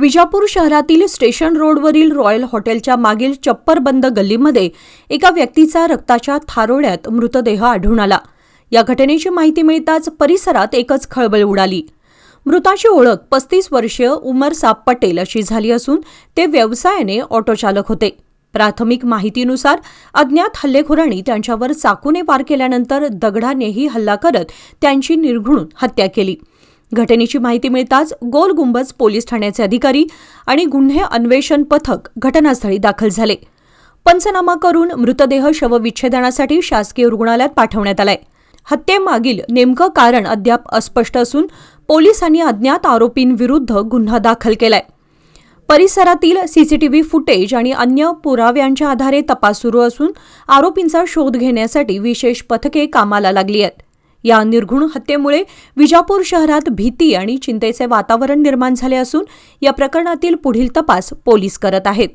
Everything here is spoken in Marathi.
विजापूर शहरातील स्टेशन रोडवरील रॉयल हॉटेलच्या मागील चप्परबंद गल्लीमध्ये एका व्यक्तीचा रक्ताच्या थारोळ्यात मृतदेह आढळून आला। या घटनेची माहिती मिळताच परिसरात एकच खळबळ उडाली। मृताची ओळख 35 वर्षीय उमर साब पटेल अशी झाली असून ते व्यवसायाने ऑटोचालक होते। प्राथमिक माहितीनुसार अज्ञात हल्लेखोरांनी त्यांच्यावर चाकूने वार केल्यानंतर दगडानेही हल्ला करत त्यांची निर्घृण हत्या केली। घटनेची माहिती मिळताच गोल गुंबज पोलीस ठाण्याचे अधिकारी आणि गुन्हे अन्वेषण पथक घटनास्थळी दाखल झाले। पंचनामा करून मृतदेह शवविच्छेदनासाठी शासकीय रुग्णालयात पाठवण्यात आलाय। हत्येमागील नेमकं कारण अद्याप अस्पष्ट असून पोलिसांनी अज्ञात आरोपींविरुद्ध गुन्हा दाखल केलाय। परिसरातील सीसीटीव्ही फुटेज आणि अन्य पुराव्यांच्या आधारे तपास सुरू असून आरोपींचा शोध घेण्यासाठी विशेष पथके कामाला लागली आहेत। या निर्घृण हत्येमुळे विजापूर शहरात भीती आणि चिंतेचे वातावरण निर्माण झाले असून या प्रकरणातील पुढील तपास पोलीस करत आहेत।